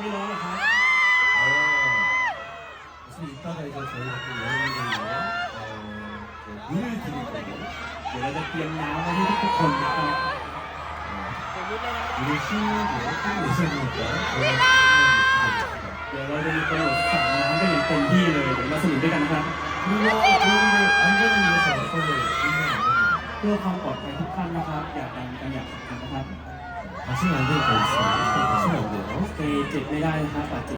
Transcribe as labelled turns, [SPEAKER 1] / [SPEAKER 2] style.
[SPEAKER 1] ไม่ร้อนหรอครับ
[SPEAKER 2] 사실 이따가 이제 저희가 또 여러분들이요 물을 드릴 거고
[SPEAKER 1] เดี๋ยวเราจะเตรียมน้ำไว้ให้ทุกคนนะครับ
[SPEAKER 2] 물을 시원하게 끓고 있으니까
[SPEAKER 1] เดี๋ยวเราจะมีกำหนดสั่งน้ำกันอย่างเต็มที่เลยเดี๋ยวมาสนุกด้วยกันนะครับ
[SPEAKER 2] 그리고 여러분들 안전을 위해서 서로 인사 나눕니다.
[SPEAKER 1] เพื่อความปลอดภัยทุกท่านนะครับอย่าดังกันอย่างสำคัญนะครับ
[SPEAKER 2] 다치면 안 될 거 있어요. 다치면 안 돼요.
[SPEAKER 1] เจ็บไม่ได้นะครับบาดเจ็บ